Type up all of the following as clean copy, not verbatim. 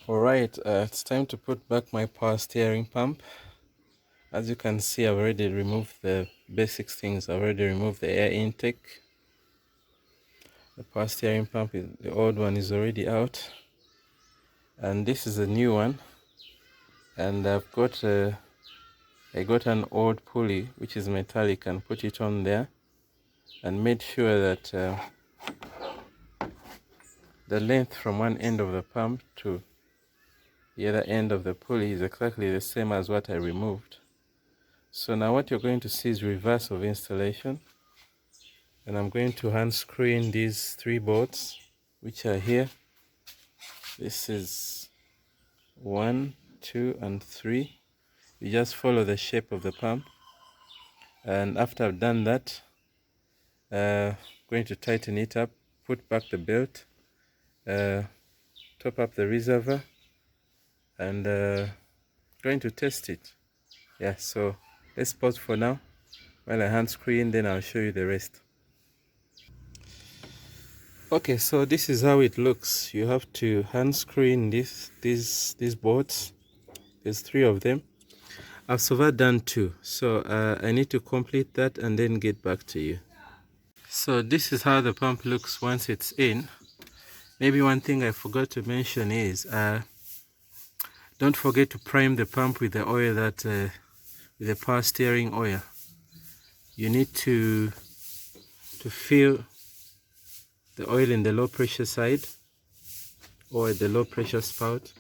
Alright, it's time to put back my power steering pump. As you can see, I've already removed the basic things. I've already removed the air intake. The power steering pump, the old one is already out. And this is a new one. And I got an old pulley, which is metallic, and put it on there. And made sure that the length from one end of the pump to the other end of the pulley is exactly the same as what I removed. So now what you're going to see is reverse of installation, and I'm going to unscrew in these 3 bolts which are here. This is 1, 2 and 3. You just follow the shape of the pump, and after I've done that, going to tighten it up, put back the belt, top up the reservoir, and going to test it. Yeah, so let's pause for now while I unscrew in, then I'll show you the rest. Okay, so this is how it looks. You have to unscrew in these bolts. There's 3 of them. I've so far done 2, so I need to complete that and then get back to you. So this is how the pump looks once it's in. Maybe one thing I forgot to mention is don't forget to prime the pump with the oil that with the power steering oil. You need to fill the oil in the low pressure side or at the low pressure spout.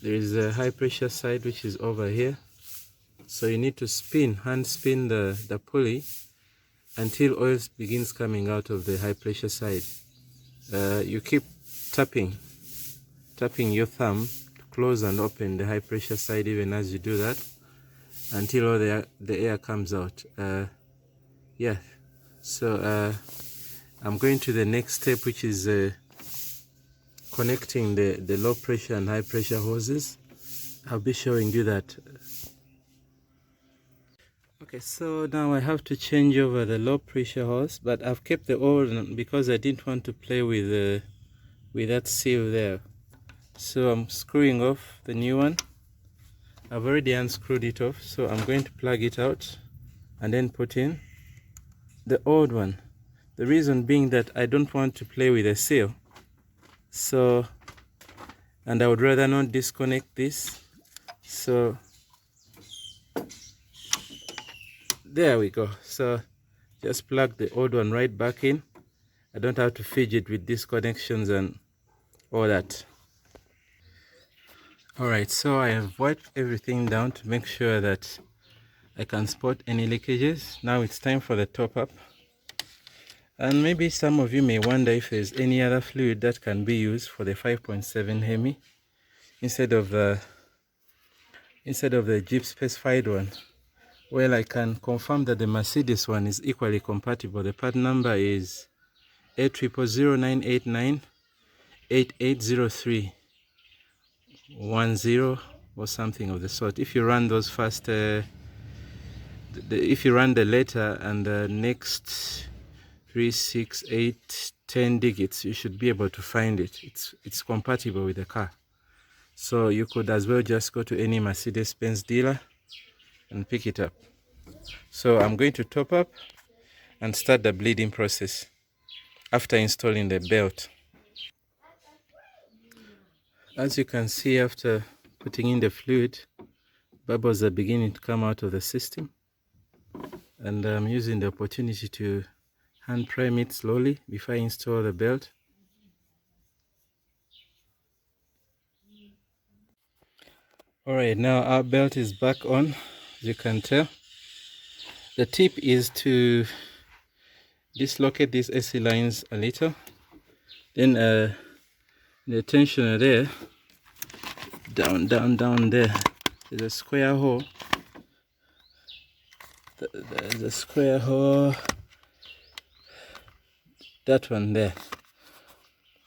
There is a high pressure side which is over here, so you need to hand spin the pulley until oil begins coming out of the high pressure side. You keep tapping your thumb to close and open the high pressure side even as you do that until all the air comes out. Yeah, so I'm going to the next step, which is connecting the low pressure and high pressure hoses. I'll be showing you that. Okay, so now I have to change over the low pressure hose, but I've kept the old one because I didn't want to play with that seal there. So I'm screwing off the new one. I've already unscrewed it off, so I'm going to plug it out and then put in the old one. The reason being that I don't want to play with a seal, so, and I would rather not disconnect this. So there we go. So just plug the old one right back in. I don't have to fidget with disconnections and all that. Alright, so I have wiped everything down to make sure that I can spot any leakages. Now it's time for the top up. And maybe some of you may wonder if there's any other fluid that can be used for the 5.7 Hemi instead of the Jeep specified one. Well, I can confirm that the Mercedes one is equally compatible. The part number is A000989880310 or something of the sort. If you run those first, if you run the letter and the next 3, 6, 8, 10 digits, you should be able to find it. It's compatible with the car. So you could as well just go to any Mercedes-Benz dealer and pick it up. So I'm going to top up and start the bleeding process after installing the belt. As you can see, after putting in the fluid, bubbles are beginning to come out of the system, and I'm using the opportunity to hand prime it slowly before I install the belt. Alright, now our belt is back on, as you can tell. The tip is to dislocate these AC lines a little. Then the tensioner there, down there, there's a square hole. There's a square hole, that one there.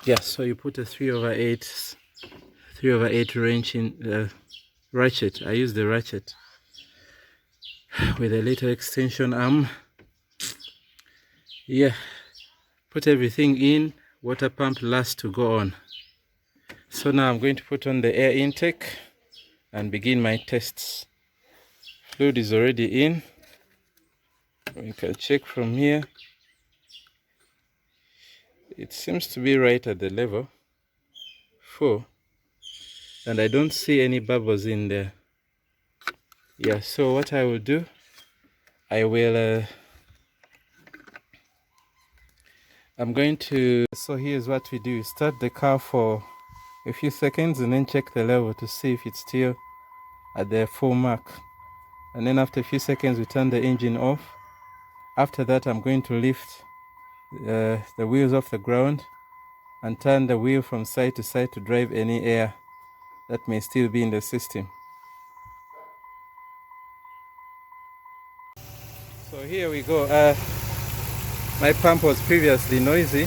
Yeah, so you put a 3/8 wrench in, ratchet. I use the ratchet with a little extension arm. Yeah, put everything in, water pump last to go on. So now I'm going to put on the air intake and begin my tests. Fluid is already in. We can check from here. It seems to be right at the level 4, and I don't see any bubbles in there. Yeah, so what I will do, I will I'm going to, so here's what we do. Start the car for a few seconds and then check the level to see if it's still at the full mark. And then after a few seconds we turn the engine off. After that I'm going to lift the wheels off the ground and turn the wheel from side to side to drive any air that may still be in the system. So here we go. My pump was previously noisy,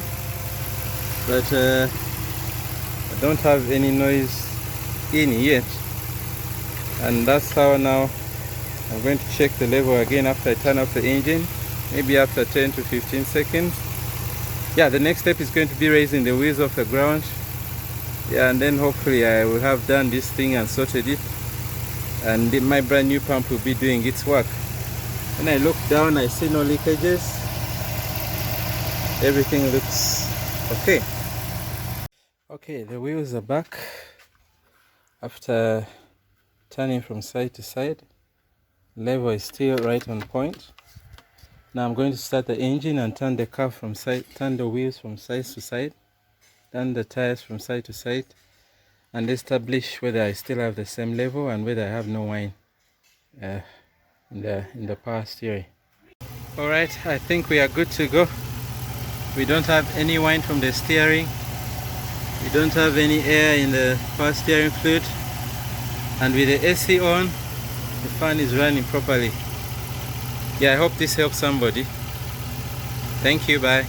but I don't have any noise in yet, and that's how now I'm going to check the level again after I turn off the engine, maybe after 10 to 15 seconds. Yeah, the next step is going to be raising the wheels off the ground. Yeah, and then hopefully I will have done this thing and sorted it, and my brand new pump will be doing its work. When I look down, I see no leakages. Everything looks okay. Okay, the wheels are back after turning from side to side. Level is still right on point. Now I'm going to start the engine and turn the car from side, turn the wheels from side to side, turn the tires from side to side, and establish whether I still have the same level and whether I have no whine in the power steering. All right, I think we are good to go. We don't have any whine from the steering. We don't have any air in the power steering fluid, and with the AC on, the fan is running properly. Yeah, I hope this helps somebody. Thank you, bye.